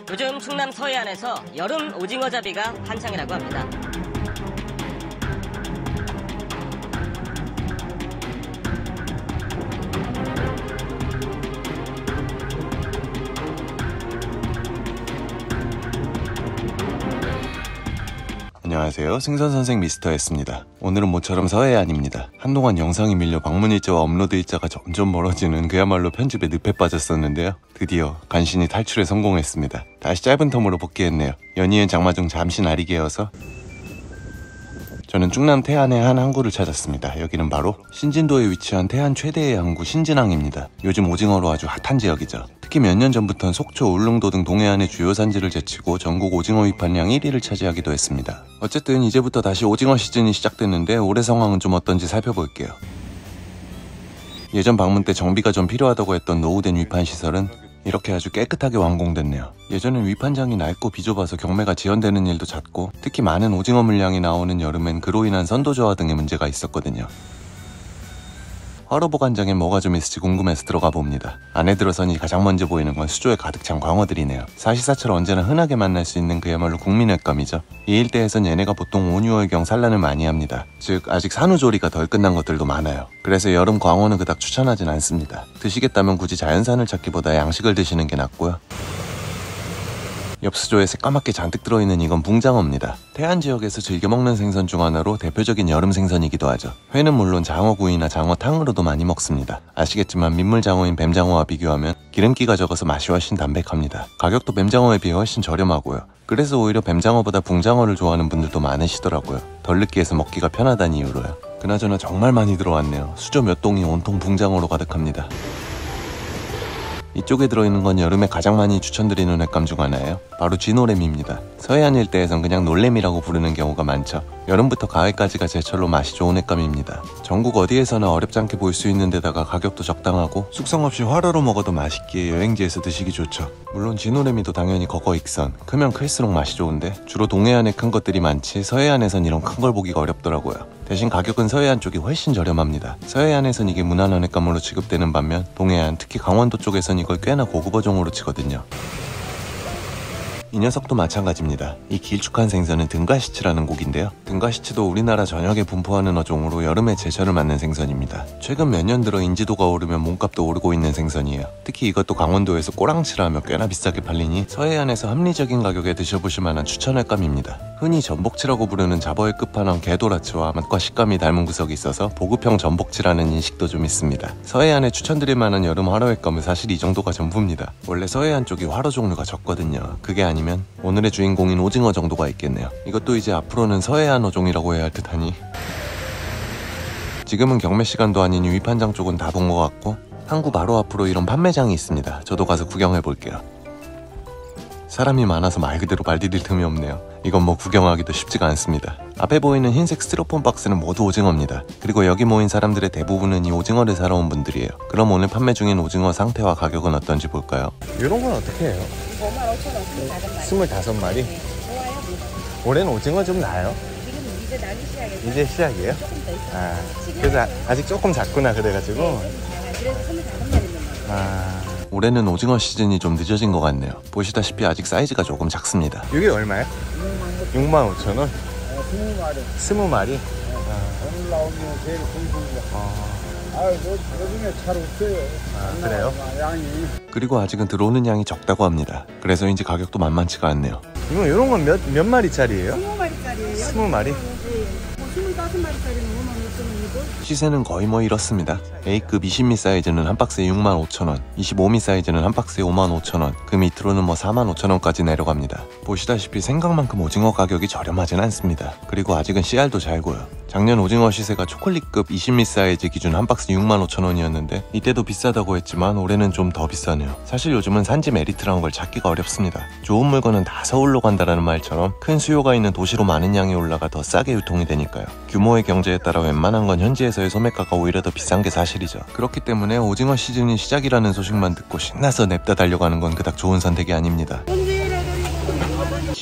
요즘 충남 서해안에서 여름 오징어잡이가 한창이라고 합니다. 안녕하세요. 생선선생 미스터였습니다. 오늘은 모처럼 서해안입니다. 한동안 영상이 밀려 방문 일자와 업로드 일자가 점점 멀어지는 그야말로 편집에 늪에 빠졌었는데요. 드디어 간신히 탈출에 성공했습니다. 다시 짧은 텀으로 복귀했네요. 연이은 장마 중 잠시 날이 개어서 저는 충남 태안의 한 항구를 찾았습니다. 여기는 바로 신진도에 위치한 태안 최대의 항구 신진항입니다. 요즘 오징어로 아주 핫한 지역이죠. 특히 몇 년 전부터는 속초, 울릉도 등 동해안의 주요 산지를 제치고 전국 오징어 위판량 1위를 차지하기도 했습니다. 어쨌든 이제부터 다시 오징어 시즌이 시작됐는데 올해 상황은 좀 어떤지 살펴볼게요. 예전 방문 때 정비가 좀 필요하다고 했던 노후된 위판 시설은 이렇게 아주 깨끗하게 완공됐네요. 예전엔 위판장이 낡고 비좁아서 경매가 지연되는 일도 잦고 특히 많은 오징어 물량이 나오는 여름엔 그로 인한 선도 저하 등의 문제가 있었거든요. 화로보관장엔 뭐가 좀 있을지 궁금해서 들어가 봅니다. 안에 들어서니 가장 먼저 보이는 건 수조에 가득 찬 광어들이네요. 사시사철 언제나 흔하게 만날 수 있는 그야말로 국민횟감이죠. 이 일대에선 얘네가 보통 5, 6월경 산란을 많이 합니다. 즉 아직 산후조리가 덜 끝난 것들도 많아요. 그래서 여름 광어는 그닥 추천하진 않습니다. 드시겠다면 굳이 자연산을 찾기보다 양식을 드시는 게 낫고요. 옆 수조에 새까맣게 잔뜩 들어있는 이건 붕장어입니다. 태안 지역에서 즐겨 먹는 생선 중 하나로 대표적인 여름 생선이기도 하죠. 회는 물론 장어구이나 장어탕으로도 많이 먹습니다. 아시겠지만 민물장어인 뱀장어와 비교하면 기름기가 적어서 맛이 훨씬 담백합니다. 가격도 뱀장어에 비해 훨씬 저렴하고요. 그래서 오히려 뱀장어보다 붕장어를 좋아하는 분들도 많으시더라고요. 덜 느끼해서 먹기가 편하다는 이유로요. 그나저나 정말 많이 들어왔네요. 수조 몇 동이 온통 붕장어로 가득합니다. 이쪽에 들어있는 건 여름에 가장 많이 추천드리는 횟감 중 하나예요. 바로 쥐노래미입니다. 서해안 일대에선 그냥 놀래미라고 부르는 경우가 많죠. 여름부터 가을까지가 제철로 맛이 좋은 횟감입니다. 전국 어디에서나 어렵지 않게 볼 수 있는 데다가 가격도 적당하고 숙성 없이 화로로 먹어도 맛있기에 여행지에서 드시기 좋죠. 물론 쥐노래미도 당연히 거거익선, 크면 클수록 맛이 좋은데 주로 동해안에 큰 것들이 많지 서해안에선 이런 큰 걸 보기가 어렵더라고요. 대신 가격은 서해안 쪽이 훨씬 저렴합니다. 서해안에선 이게 무난한 횟감으로 취급되는 반면 동해안, 특히 강원도 쪽에선 이걸 꽤나 고급 어종으로 치거든요. 이 녀석도 마찬가지입니다. 이 길쭉한 생선은 등가시치라는 고기인데요. 등가시치도 우리나라 전역에 분포하는 어종으로 여름에 제철을 맞는 생선입니다. 최근 몇 년 들어 인지도가 오르면 몸값도 오르고 있는 생선이에요. 특히 이것도 강원도에서 꼬랑치라 하며 꽤나 비싸게 팔리니 서해안에서 합리적인 가격에 드셔보실 만한 추천 횟감입니다. 흔히 전복치라고 부르는 잡어의 끝판왕 개도라치와 맛과 식감이 닮은 구석이 있어서 보급형 전복치라는 인식도 좀 있습니다. 서해안에 추천드릴 만한 여름 화로 횟감은 사실 이 정도가 전부입니다. 원래 서해안 쪽이 화로 종류가 적거든요. 그게 아니면 오늘의 주인공인 오징어 정도가 있겠네요. 이것도 이제 앞으로는 서해안 어종이라고 해야 할 듯하니 지금은 경매 시간도 아닌 위판장 쪽은 다 본 것 같고 항구 바로 앞으로 이런 판매장이 있습니다. 저도 가서 구경해 볼게요. 사람이 많아서 말 그대로 발 디딜 틈이 없네요. 이건 뭐 구경하기도 쉽지가 않습니다. 앞에 보이는 흰색 스티로폼 박스는 모두 오징어입니다. 그리고 여기 모인 사람들의 대부분은 이 오징어를 사러 온 분들이에요. 그럼 오늘 판매 중인 오징어 상태와 가격은 어떤지 볼까요? 이런 건 어떻게 해요? 55,000원 25마리. 네. 좋아요. 올해는 오징어 좀 나요? 지금 이제 나기 시작했어요. 이제 시작이에요? 조금 더 있어요. 아, 그래서 아직 조금 작구나 그래가지고. 그래서 25마리면 아, 올해는 오징어 시즌이 좀 늦어진 것 같네요. 보시다시피 아직 사이즈가 조금 작습니다. 이게 얼마예요? 65,000원? 20마리? 오늘 나오면 제일 공부가. 요즘에 잘 없어요. 아, 그래요? 양이. 그리고 아직은 들어오는 양이 적다고 합니다. 그래서인지 가격도 만만치가 않네요. 이런 건 몇 마리짜리예요? 20마리짜리예요. 20마리? 뭐 25마리짜리는 55,000원이고. 시세는 거의 뭐 이렇습니다. A급 20미 사이즈는 한 박스에 65,000원, 25미 사이즈는 한 박스에 55,000원, 그 밑으로는 뭐 45,000원까지 내려갑니다. 보시다시피 생각만큼 오징어 가격이 저렴하진 않습니다. 그리고 아직은 씨알도 잘 고요. 작년 오징어 시세가 초콜릿급 20미 사이즈 기준 한 박스 65,000원이었는데 이때도 비싸다고 했지만 올해는 좀 더 비싸네요. 사실 요즘은 산지 메리트라는 걸 찾기가 어렵습니다. 좋은 물건은 다 서울로 간다라는 말처럼 큰 수요가 있는 도시로 많은 양이 올라가 더 싸게 유통이 되니까요. 규모의 경제에 따라 웬만한 건 현지에서의 소매가가 오히려 더 비싼 게 사실이죠. 그렇기 때문에 오징어 시즌이 시작이라는 소식만 듣고 신나서 냅다 달려가는 건 그닥 좋은 선택이 아닙니다.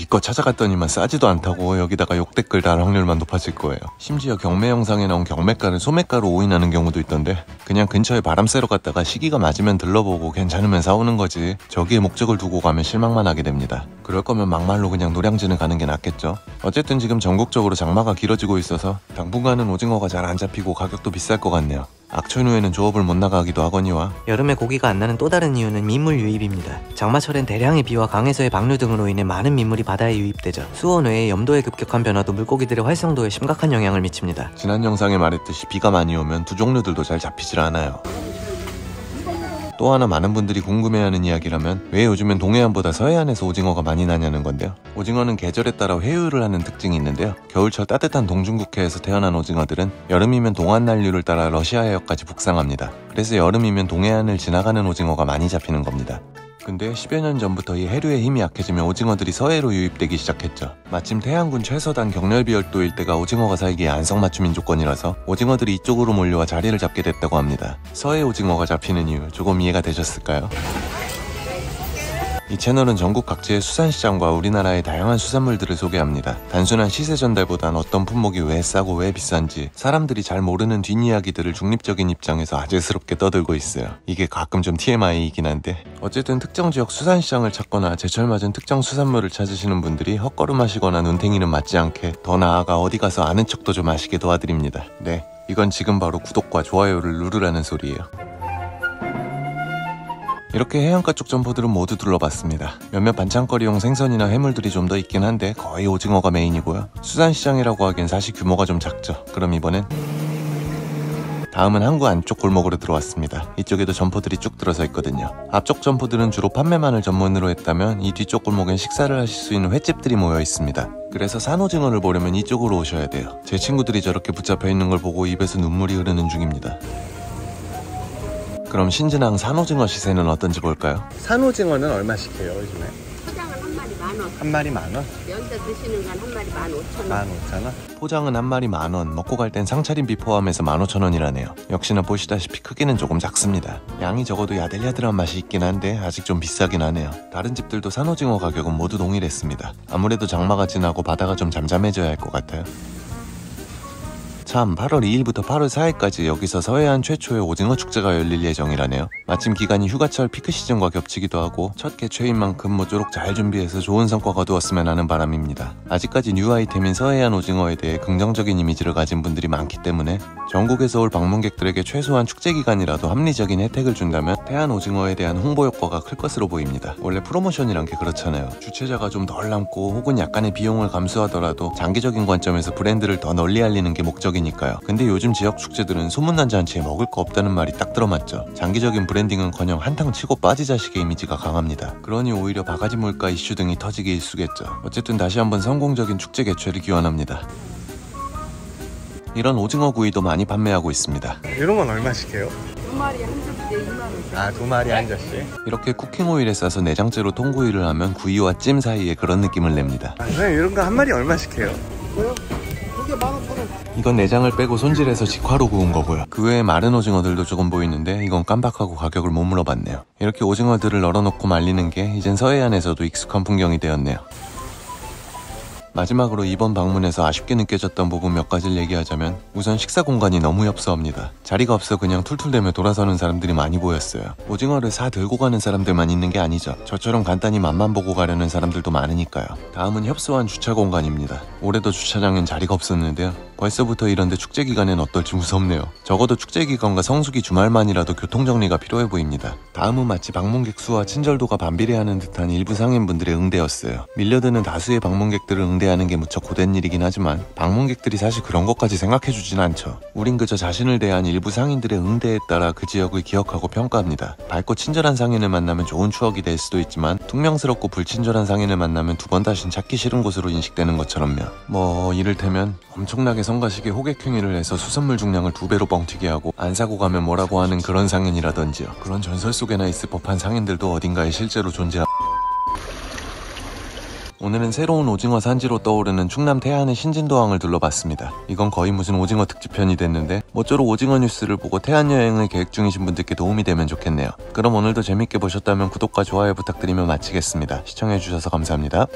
기껏 찾아갔더니만 싸지도 않다고 여기다가 욕댓글 달 확률만 높아질 거예요. 심지어 경매 영상에 나온 경매가를 소매가로 오인하는 경우도 있던데 그냥 근처에 바람 쐬러 갔다가 시기가 맞으면 들러보고 괜찮으면 사오는 거지 저기에 목적을 두고 가면 실망만 하게 됩니다. 그럴 거면 막말로 그냥 노량진을 가는 게 낫겠죠. 어쨌든 지금 전국적으로 장마가 길어지고 있어서 당분간은 오징어가 잘 안 잡히고 가격도 비쌀 것 같네요. 악천 후에는 조업을 못 나가기도 하거니와 여름에 고기가 안 나는 또 다른 이유는 민물 유입입니다. 장마철엔 대량의 비와 강에서의 방류 등으로 인해 많은 민물이 바다에 유입되죠. 수온 외에 염도의 급격한 변화도 물고기들의 활성도에 심각한 영향을 미칩니다. 지난 영상에 말했듯이 비가 많이 오면 두 종류들도 잘 잡히질 않아요. 또 하나 많은 분들이 궁금해하는 이야기라면 왜 요즘엔 동해안보다 서해안에서 오징어가 많이 나냐는 건데요. 오징어는 계절에 따라 회유를 하는 특징이 있는데요. 겨울철 따뜻한 동중국해에서 태어난 오징어들은 여름이면 동안 난류를 따라 러시아 해역까지 북상합니다. 그래서 여름이면 동해안을 지나가는 오징어가 많이 잡히는 겁니다. 근데 10여 년 전부터 이 해류의 힘이 약해지며 오징어들이 서해로 유입되기 시작했죠. 마침 태안군 최서단 경렬비열도 일대가 오징어가 살기에 안성맞춤인 조건이라서 오징어들이 이쪽으로 몰려와 자리를 잡게 됐다고 합니다. 서해 오징어가 잡히는 이유 조금 이해가 되셨을까요? 이 채널은 전국 각지의 수산시장과 우리나라의 다양한 수산물들을 소개합니다. 단순한 시세 전달보단 어떤 품목이 왜 싸고 왜 비싼지 사람들이 잘 모르는 뒷이야기들을 중립적인 입장에서 아재스럽게 떠들고 있어요. 이게 가끔 좀 TMI이긴 한데 어쨌든 특정 지역 수산시장을 찾거나 제철 맞은 특정 수산물을 찾으시는 분들이 헛걸음하시거나 눈탱이는 맞지 않게 더 나아가 어디 가서 아는 척도 좀 하시게 도와드립니다. 네, 이건 지금 바로 구독과 좋아요를 누르라는 소리예요. 이렇게 해안가 쪽 점포들은 모두 둘러봤습니다. 몇몇 반찬거리용 생선이나 해물들이 좀 더 있긴 한데 거의 오징어가 메인이고요. 수산시장이라고 하기엔 사실 규모가 좀 작죠. 그럼 이번엔 다음은 항구 안쪽 골목으로 들어왔습니다. 이쪽에도 점포들이 쭉 들어서 있거든요. 앞쪽 점포들은 주로 판매만을 전문으로 했다면 이 뒤쪽 골목엔 식사를 하실 수 있는 횟집들이 모여 있습니다. 그래서 산오징어를 보려면 이쪽으로 오셔야 돼요. 제 친구들이 저렇게 붙잡혀 있는 걸 보고 입에서 눈물이 흐르는 중입니다. 그럼 신진항 산오징어 시세는 어떤지 볼까요? 산오징어는 얼마씩 해요 요즘에? 포장은 한 마리 10,000원. 한 마리 10,000원? 면세 드시는 건 한 마리 15,000원. 15,000원? 포장은 한 마리 10,000원, 먹고 갈 땐 상차림비 포함해서 15,000원이라네요. 역시나 보시다시피 크기는 조금 작습니다. 양이 적어도 야들야들한 맛이 있긴 한데 아직 좀 비싸긴 하네요. 다른 집들도 산오징어 가격은 모두 동일했습니다. 아무래도 장마가 지나고 바다가 좀 잠잠해져야 할 것 같아요. 참 8월 2일부터 8월 4일까지 여기서 서해안 최초의 오징어 축제가 열릴 예정이라네요. 마침 기간이 휴가철 피크 시즌과 겹치기도 하고 첫 개최인 만큼 모쪼록 잘 준비해서 좋은 성과 거두었으면 하는 바람입니다. 아직까지 뉴 아이템인 서해안 오징어에 대해 긍정적인 이미지를 가진 분들이 많기 때문에 전국에서 올 방문객들에게 최소한 축제 기간이라도 합리적인 혜택을 준다면 태안 오징어에 대한 홍보 효과가 클 것으로 보입니다. 원래 프로모션이란 게 그렇잖아요. 주최자가 좀 덜 남고 혹은 약간의 비용을 감수하더라도 장기적인 관점에서 브랜드를 더 널리 알리는 게 목적이니까요. 근데 요즘 지역 축제들은 소문난 잔치에 먹을 거 없다는 말이 딱 들어맞죠. 장기적인 브랜딩은커녕 한탕 치고 빠지자식의 이미지가 강합니다. 그러니 오히려 바가지 물가 이슈 등이 터지기 일쑤겠죠. 어쨌든 다시 한번 성공적인 축제 개최를 기원합니다. 이런 오징어 구이도 많이 판매하고 있습니다. 이런 건 얼마씩 해요? 두 마리 한 접시에 2만 원. 아, 2마리 한 접시? 이렇게 쿠킹 오일에 싸서 내장재로 통구이를 하면 구이와 찜 사이에 그런 느낌을 냅니다. 아, 선생님 이런 거 한 마리 얼마씩 해요? 그게 15,000원. 이건 내장을 빼고 손질해서 직화로 구운 거고요. 그 외에 마른 오징어들도 조금 보이는데 이건 깜빡하고 가격을 못 물어봤네요. 이렇게 오징어들을 널어놓고 말리는 게 이젠 서해안에서도 익숙한 풍경이 되었네요. 마지막으로 이번 방문에서 아쉽게 느껴졌던 부분 몇 가지를 얘기하자면 우선 식사 공간이 너무 협소합니다. 자리가 없어 그냥 툴툴대며 돌아서는 사람들이 많이 보였어요. 오징어를 사 들고 가는 사람들만 있는 게 아니죠. 저처럼 간단히 맛만 보고 가려는 사람들도 많으니까요. 다음은 협소한 주차 공간입니다. 올해도 주차장엔 자리가 없었는데요. 벌써부터 이런데 축제 기간엔 어떨지 무섭네요. 적어도 축제 기간과 성수기 주말만이라도 교통정리가 필요해 보입니다. 다음은 마치 방문객 수와 친절도가 반비례하는 듯한 일부 상인분들의 응대였어요. 밀려드는 다수의 방문객들을 응대하는 게 무척 고된 일이긴 하지만 방문객들이 사실 그런 것까지 생각해주진 않죠. 우린 그저 자신을 대한 일부 상인들의 응대에 따라 그 지역을 기억하고 평가합니다. 밝고 친절한 상인을 만나면 좋은 추억이 될 수도 있지만 퉁명스럽고 불친절한 상인을 만나면 두 번 다신 찾기 싫은 곳으로 인식되는 것처럼요. 뭐 이를테면 엄청나게 성가시게 호객 행위를 해서 수산물 중량을 2배로 뻥튀기 하고 안 사고 가면 뭐라고 하는 그런 상인이라든지요. 그런 전설 속에나 있을 법한 상인들도 어딘가에 실제로 존재합니다. 오늘은 새로운 오징어 산지로 떠오르는 충남 태안의 신진도항을 둘러봤습니다. 이건 거의 무슨 오징어 특집편이 됐는데 모쪼록 오징어 뉴스를 보고 태안 여행을 계획 중이신 분들께 도움이 되면 좋겠네요. 그럼 오늘도 재밌게 보셨다면 구독과 좋아요 부탁드리며 마치겠습니다. 시청해주셔서 감사합니다.